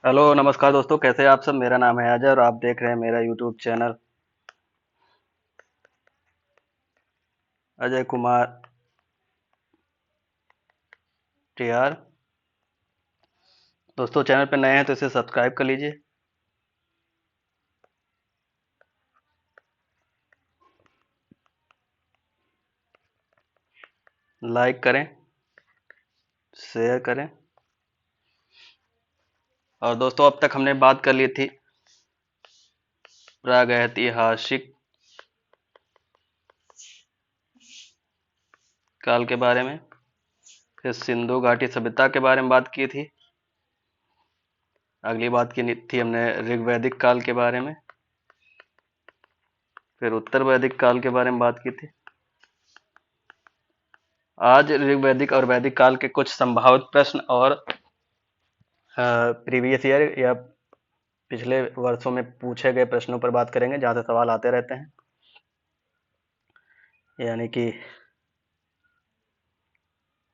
Hello नमस्कार दोस्तों, कैसे हैं आप सब। मेरा नाम है अजय और आप देख रहे हैं मेरा YouTube channel Ajay Kumar TR. दोस्तों, चैनल पर नए हैं तो इसे सब्सक्राइब कर लीजिए, लाइक करें, शेयर करें। और दोस्तों, अब तक हमने बात कर ली थी प्रागैतिहासिक काल के बारे में, फिर सिंधु घाटी सभ्यता के बारे में बात की थी। अगली बात की थी हमने ऋग्वैदिक काल के बारे में, फिर उत्तर वैदिक काल के बारे में बात की थी। आज ऋग्वैदिक और वैदिक काल के कुछ संभावित प्रश्न और प्रीवियस ईयर या पिछले वर्षों में पूछे गए प्रश्नों पर बात करेंगे, जहाँ से सवाल आते रहते हैं। यानी कि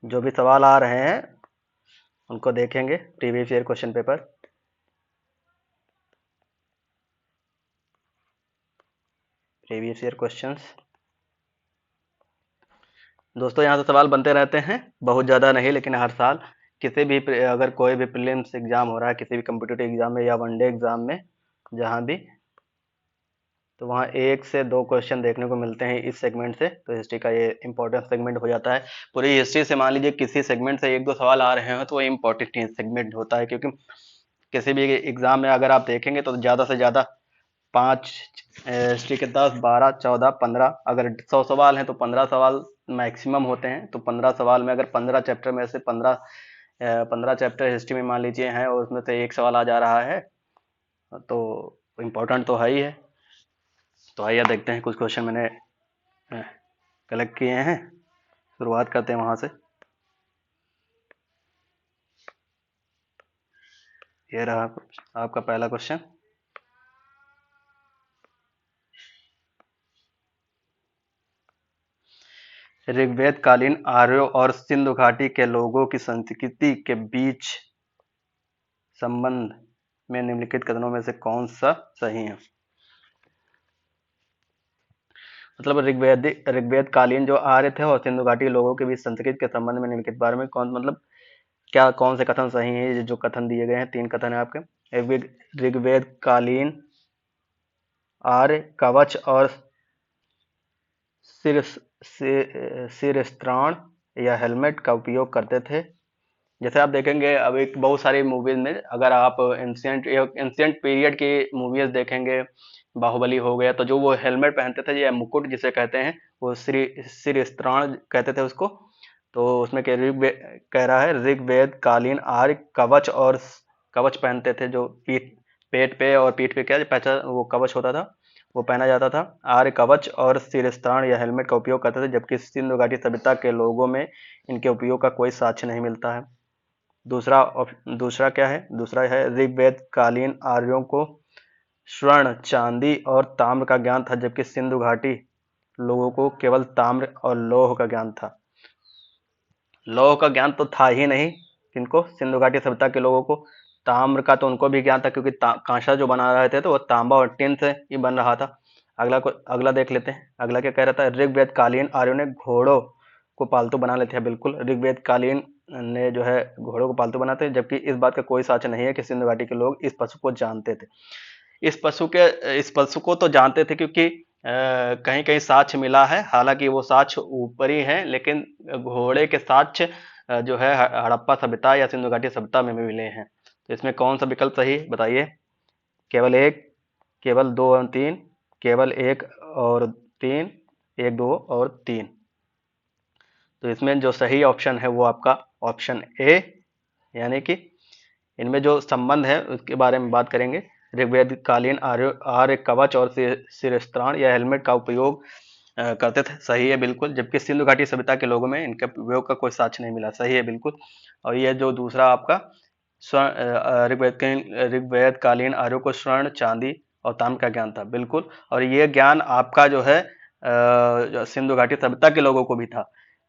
जो भी सवाल आ रहे हैं उनको देखेंगे, previous year question paper. Previous year questions दोस्तों, यहाँ से सवाल बनते रहते हैं, बहुत ज़्यादा नहीं, लेकिन हर साल किसी भी अगर कोई भी प्रीलिम्स एग्जाम हो रहा है, किसी भी कम्पिटिटिव एग्जाम में या वनडे एग्जाम में, जहाँ भी, तो वहाँ एक से दो क्वेश्चन देखने को मिलते हैं इस सेगमेंट से। तो हिस्ट्री का ये इंपॉर्टेंट सेगमेंट हो जाता है। पूरी हिस्ट्री से मान लीजिए किसी सेगमेंट से एक दो सवाल आ रहे हैं तो वो इंपॉर्टेंट सेगमेंट होता है, क्योंकि किसी भी एग्जाम में अगर आप देखेंगे तो ज़्यादा से ज़्यादा पाँच, हिस्ट्री के 10, 12, 14, 15, अगर 100 सवाल हैं तो 15 सवाल मैक्सिमम होते हैं। तो 15 सवाल में अगर 15 चैप्टर में से 15 चैप्टर हिस्ट्री में मान लीजिए हैं और उसमें से एक सवाल आ जा रहा है, तो इम्पोर्टेंट तो है ही है। तो आइए देखते हैं, कुछ क्वेश्चन मैंने कलेक्ट किए हैं। शुरुआत करते हैं वहाँ से। ये रहा आपका पहला क्वेश्चन। ऋग्वेद कालीन आर्यों और सिंधु घाटी के लोगों की संस्कृति के बीच संबंध में निम्नलिखित कथनों में से कौन सा सही है। मतलब ऋग्वेद कालीन जो आर्य थे और सिंधु घाटी के लोगों के बीच संस्कृत के संबंध में निम्नलिखित बारे में कौन, मतलब क्या, कौन से कथन सही है। जो कथन दिए गए हैं, तीन कथन है आपके। ऋग्वेद कालीन आर्य कवच और सिर सिरस्त्राण या हेलमेट का उपयोग करते थे। जैसे आप देखेंगे अब एक बहुत सारी मूवीज में, अगर आप एंशियंट पीरियड की मूवीज देखेंगे, बाहुबली हो गया, तो जो वो हेलमेट पहनते थे या मुकुट जिसे कहते हैं, वो सिर स्त्राण कहते थे उसको। तो उसमें कह रहा है ऋग्वेद कालीन आर्य कवच और कवच पहनते थे, जो पेट पे और पीठ पे क्या पहचा वो कवच होता था, वो पहना जाता था। आर्य कवच और सिरस्त्राण या हेलमेट का उपयोग करते थे, जबकि सिंधु घाटी सभ्यता के लोगों में इनके उपयोग का कोई साक्ष्य नहीं मिलता है। दूसरा क्या है, दूसरा है ऋग्वेद कालीन आर्यों को स्वर्ण, चांदी और ताम्र का ज्ञान था, जबकि सिंधु घाटी लोगों को केवल ताम्र और लौह का ज्ञान था। लौह का ज्ञान तो था ही नहीं किनको, सिंधु घाटी सभ्यता के लोगों को। ताम्र का तो उनको भी ज्ञान था, क्योंकि कांसा जो बना रहे थे तो वो तांबा और टिन से ही बन रहा था। अगला देख लेते हैं। अगला क्या कह रहा था, ऋग्वेद कालीन आर्यों ने घोड़ों को पालतू बना लेते हैं। बिल्कुल, ऋग्वेद कालीन ने जो है घोड़ों को पालतू बनाते हैं, जबकि इस बात का कोई साक्ष्य नहीं है कि सिंधु घाटी के लोग इस पशु को जानते थे। इस पशु को तो जानते थे, क्योंकि कहीं कहीं साक्ष्य मिला है, हालांकि वो साक्ष्य ऊपरी हैं, लेकिन घोड़े के साक्ष्य जो है हड़प्पा सभ्यता या सिंधु घाटी सभ्यता में भी मिले हैं। तो इसमें कौन सा विकल्प सही बताइए। केवल एक, केवल दो और तीन, केवल एक और तीन, एक, दो और तीन। तो इसमें जो सही ऑप्शन है वो आपका ऑप्शन ए, यानी कि इनमें जो संबंध है उसके बारे में बात करेंगे। ऋग्वेद कालीन आर्य कवच और सिरस्त्राण या हेलमेट का उपयोग करते थे, सही है बिल्कुल। जबकि सिंधु घाटी सभ्यता के लोगों में इनके उपयोग का कोई साक्ष्य नहीं मिला, सही है बिल्कुल। और ये जो दूसरा आपका ऋग्वेद कालीन आर्यों को स्वर्ण, चांदी और ताम्र का ज्ञान था, बिल्कुल। और ये ज्ञान आपका जो है सिंधु घाटी सभ्यता के लोगों को भी था,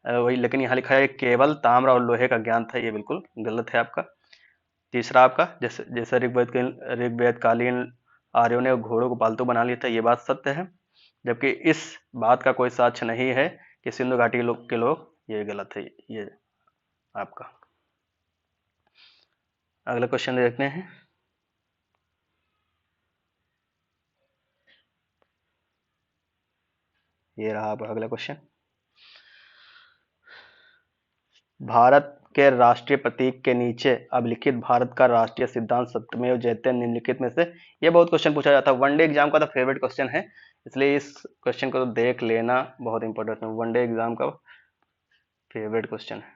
वही, लेकिन यहाँ लिखा है केवल ताम्र और लोहे का ज्ञान था, ये बिल्कुल गलत है आपका। तीसरा आपका जैसे जैसे ऋग्वेद कालीन आर्यों ने घोड़ों को पालतू बना लिया था, ये बात सत्य है, जबकि इस बात का कोई साक्ष्य नहीं है कि सिंधु घाटी के लोग, ये गलत है ये आपका। अगला क्वेश्चन देखते हैं। ये रहा आपका अगला क्वेश्चन। भारत के राष्ट्रीय प्रतीक के नीचे अभिलिखित भारत का राष्ट्रीय सिद्धांत सत्यमेव जयते निम्नलिखित में से, ये बहुत क्वेश्चन पूछा जाता है, वनडे एग्जाम का तो फेवरेट क्वेश्चन है, इसलिए इस क्वेश्चन को तो देख लेना बहुत इंपॉर्टेंट है, वनडे एग्जाम का फेवरेट क्वेश्चन है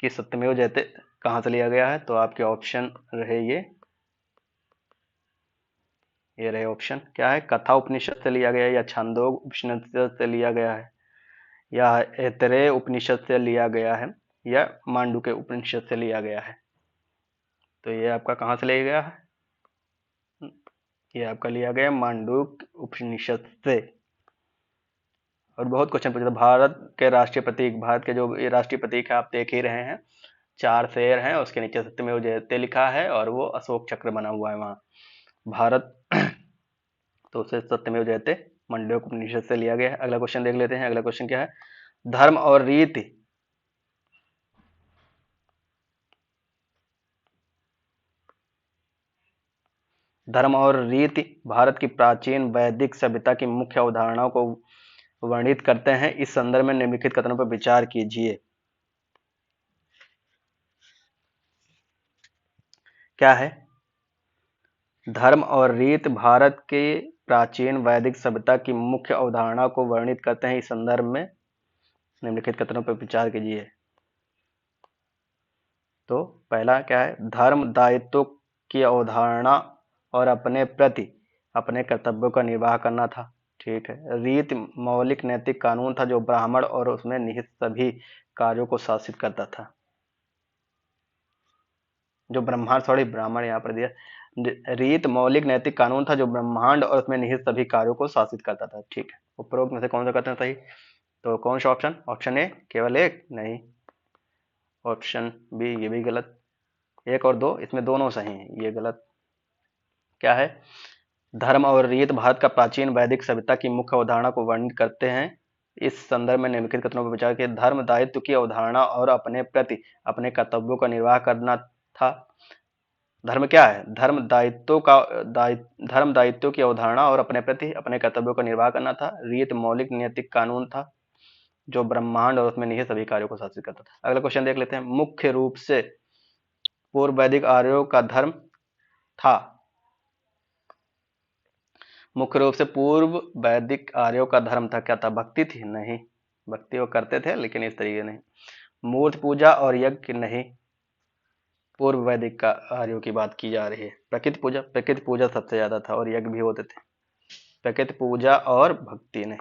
कि सत्यमेव जयते कहाँ से लिया गया है। तो आपके ऑप्शन रहे ये रहे ऑप्शन, क्या है, कथा उपनिषद से लिया गया है, या छांदोग उपनिषद से लिया गया है, या ऐतरेय उपनिषद से लिया गया है, या मांडुक्य उपनिषद से लिया गया है। तो ये आपका कहाँ से लिया गया है, ये आपका लिया गया मांडुक्य उपनिषद से। और बहुत क्वेश्चन पूछा था, भारत के राष्ट्रीय प्रतीक, भारत के जो ये राष्ट्रीय प्रतीक है आप देख ही रहे हैं, 4 शेर हैं, उसके नीचे सत्यमेव जयते लिखा है और वो अशोक चक्र बना हुआ है वहाँ भारत। तो उसे सत्यमेव जयते मांडुक्य उपनिषद से लिया गया है। अगला क्वेश्चन देख लेते हैं। अगला क्वेश्चन क्या है, धर्म और रीति धर्म और रीति भारत की प्राचीन वैदिक सभ्यता की मुख्य अवधारणाओं को वर्णित करते हैं, इस संदर्भ में निम्नलिखित कथनों पर विचार कीजिए। क्या है, धर्म और रीत भारत के प्राचीन वैदिक सभ्यता की मुख्य अवधारणा को वर्णित करते हैं, इस संदर्भ में निम्नलिखित कथनों पर विचार कीजिए। तो पहला क्या है, धर्म दायित्व की अवधारणा और अपने प्रति अपने कर्तव्यों का निर्वाह करना था, ठीक है। रीत मौलिक नैतिक कानून था जो ब्राह्मण और उसमें निहित सभी कार्यों को शासित करता था, जो ब्रह्मांड, सॉरी ब्राह्मण यहाँ पर दिया, रीत मौलिक नैतिक कानून था जो ब्रह्मांड और उसमें निहित सभी कार्यों को शासित करता था, ठीक है। उपरोक्त में से कौन सा कथन सही, तो कौन सा ऑप्शन, ऑप्शन ए केवल एक, नहीं, ऑप्शन बी ये भी गलत, एक और दो इसमें दोनों सही हैं, ये गलत। क्या है, धर्म और रीत भारत का प्राचीन वैदिक सभ्यता की मुख्य अवधारणा को वर्णित करते हैं, इस संदर्भ में निम्नलिखित कथनों पर विचार किया। धर्म दायित्व की अवधारणा और अपने प्रति अपने कर्तव्यों का निर्वाह करना था। धर्म क्या है, धर्म दायित्व की अवधारणा और अपने प्रति अपने कर्तव्यों का निर्वाह करना था। रीत मौलिक नैतिक कानून था जो ब्रह्मांड और उसमें निहित सभी कार्यों को शासित करता था। अगला क्वेश्चन देख लेते हैं, मुख्य रूप से पूर्व वैदिक आर्यों का धर्म था, मुख्य रूप से पूर्व वैदिक आर्यों का धर्म था, क्या था, भक्ति थी, नहीं, भक्ति वो करते थे लेकिन इस तरीके नहीं। मूर्ति पूजा और यज्ञ नहीं, पूर्व वैदिक का आर्यों की बात की जा रही है। प्रकृति पूजा सबसे ज्यादा था और यज्ञ भी होते थे, प्रकृति पूजा और भक्ति नहीं,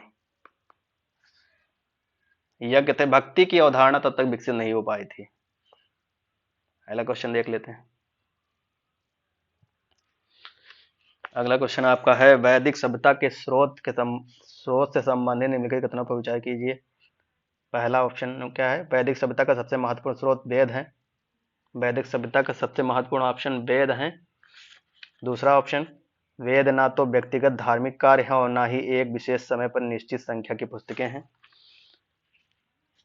यज्ञ थे, भक्ति की अवधारणा तब तक विकसित नहीं हो पाई थी। अगला क्वेश्चन देख लेते हैं। अगला क्वेश्चन आपका है, वैदिक सभ्यता के स्रोत से संबंधित निम्नलिखित कथनों पर विचार कीजिए। पहला ऑप्शन क्या है, वैदिक सभ्यता का सबसे महत्वपूर्ण स्रोत वेद है, वैदिक सभ्यता का सबसे महत्वपूर्ण ऑप्शन वेद है। दूसरा ऑप्शन, वेद ना तो व्यक्तिगत धार्मिक कार्य है और ना ही एक विशेष समय पर निश्चित संख्या की पुस्तकें हैं।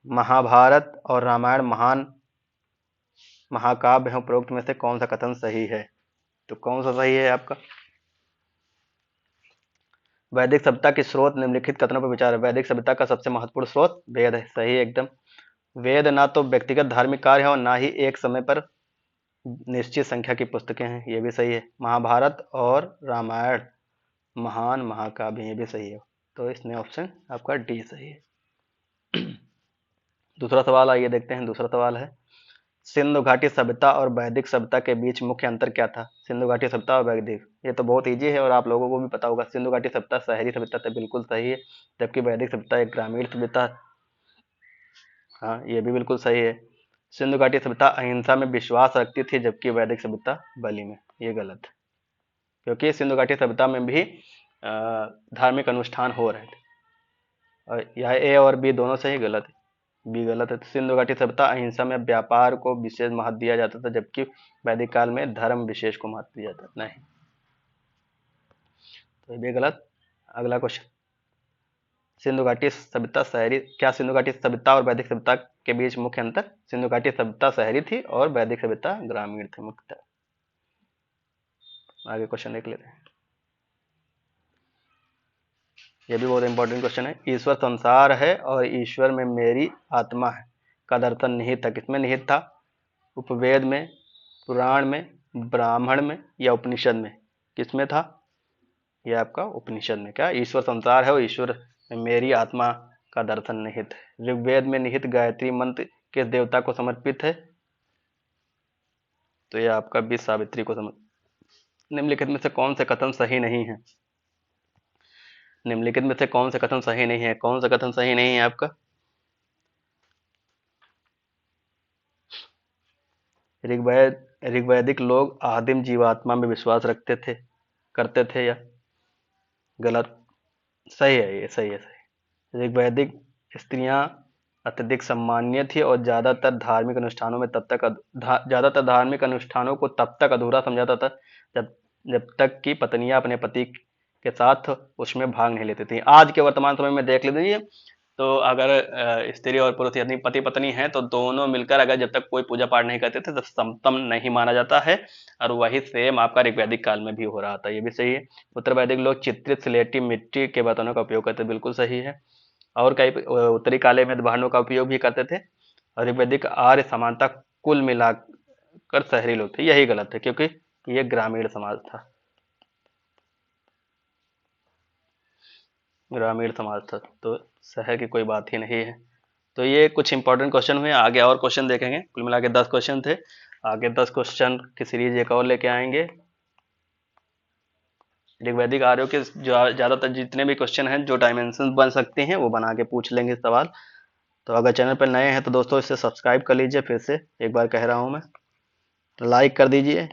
महाभारत और रामायण महान महाकाव्य हैं, उपरोक्त में से कौन सा कथन सही है, तो कौन सा सही है आपका, वैदिक सभ्यता के स्रोत निम्नलिखित कथनों पर विचार है। वैदिक सभ्यता का सबसे महत्वपूर्ण स्रोत वेद है, सही एकदम। वेद ना तो व्यक्तिगत धार्मिक कार्य है और ना ही एक समय पर निश्चित संख्या की पुस्तकें हैं, ये भी सही है। महाभारत और रामायण महान महाकाव्य, ये भी सही है, तो इसमें ऑप्शन आपका डी सही है। दूसरा सवाल आइए देखते हैं। दूसरा सवाल है, सिंधु घाटी सभ्यता और वैदिक सभ्यता के बीच मुख्य अंतर क्या था। सिंधु घाटी सभ्यता और वैदिक, ये तो बहुत इजी है और आप लोगों को भी पता होगा। सिंधु घाटी सभ्यता शहरी सभ्यता था, बिल्कुल सही है, जबकि वैदिक सभ्यता एक ग्रामीण सभ्यता, हाँ ये भी बिल्कुल सही है। सिंधु घाटी सभ्यता अहिंसा में विश्वास रखती थी, जबकि वैदिक सभ्यता बलि में, ये गलत है, क्योंकि सिंधु घाटी सभ्यता में भी धार्मिक अनुष्ठान हो रहे थे। और यह ए और बी दोनों सही, गलत है, बी गलत है। सिंधु घाटी सभ्यता अहिंसा में व्यापार को विशेष महत्व दिया जाता था, जबकि वैदिक काल में धर्म विशेष को महत्व दिया जाता नहीं, तो ये भी गलत। अगला क्वेश्चन, सिंधु घाटी सभ्यता शहरी, क्या सिंधु घाटी सभ्यता और वैदिक सभ्यता के बीच मुख्य अंतर? सिंधु घाटी सभ्यता शहरी थी और वैदिक सभ्यता ग्रामीण थी मुख्यतः। आगे क्वेश्चन देख लेते हैं, ये भी बहुत इंपॉर्टेंट क्वेश्चन है। ईश्वर संसार है और ईश्वर में मेरी आत्मा है का दर्शन निहित था, किसमें निहित था? उपवेद में, पुराण में, ब्राह्मण में या उपनिषद में? किसमें था? यह आपका उपनिषद में। क्या ईश्वर संसार है और ईश्वर में मेरी आत्मा का दर्शन निहित है। ऋग्वेद में निहित गायत्री मंत्र किस देवता को समर्पित है? तो यह आपका भी सावित्री को समर्पित। निम्नलिखित में से कौन से कथन सही नहीं है? निम्नलिखित में से कौन सा कथन सही नहीं है? कौन सा कथन सही नहीं है आपका? ऋग्वैदिक लोग आदिम जीवात्मा में विश्वास रखते थे, करते थे या गलत? सही है, ये सही है, सही। ऋग्वैदिक स्त्रियां अत्यधिक सम्मानीय थी और ज्यादातर धार्मिक अनुष्ठानों को तब तक अधूरा समझाता था जब जब तक कि पत्नियां अपने पति के साथ उसमें भाग नहीं लेती थी। आज के वर्तमान समय में देख लीजिए, तो अगर स्त्री और पुरुष यदि पति पत्नी हैं तो दोनों मिलकर अगर जब तक कोई पूजा पाठ नहीं करते थे तो समतम नहीं माना जाता है, और वही सेम आपका ऋग्वैदिक काल में भी हो रहा था, ये भी सही है। उत्तर वैदिक लोग चित्रित स्लेटी मिट्टी के बर्तनों का उपयोग करते, बिल्कुल सही है। और कई उत्तरी काले में वाहनों का उपयोग भी करते थे। और ऋग्वैदिक आर्य समानता कुल मिलाकर शहरी लोग थे, यही गलत है क्योंकि ये ग्रामीण समाज था, ग्रामीण समाज था, तो शहर की कोई बात ही नहीं है। तो ये कुछ इंपॉर्टेंट क्वेश्चन हुए, आगे और क्वेश्चन देखेंगे। कुल मिला के 10 क्वेश्चन थे, आगे 10 क्वेश्चन की सीरीज एक और लेके आएंगे। ऋग्वैदिक आर्यों के ज्यादातर जितने भी क्वेश्चन हैं जो डायमेंशन बन सकते हैं वो बना के पूछ लेंगे सवाल। तो अगर चैनल पर नए हैं तो दोस्तों इसे सब्सक्राइब कर लीजिए, फिर से एक बार कह रहा हूं मैं, लाइक कर दीजिए,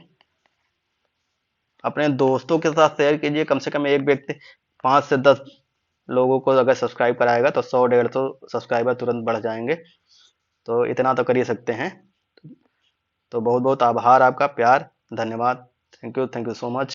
अपने दोस्तों के साथ शेयर कीजिए। कम से कम एक व्यक्ति 5 से 10 लोगों को अगर सब्सक्राइब कराएगा तो 100-150 सब्सक्राइबर तुरंत बढ़ जाएंगे, तो इतना तो कर ही सकते हैं। तो बहुत बहुत आभार आपका, प्यार, धन्यवाद, थैंक यू सो मच।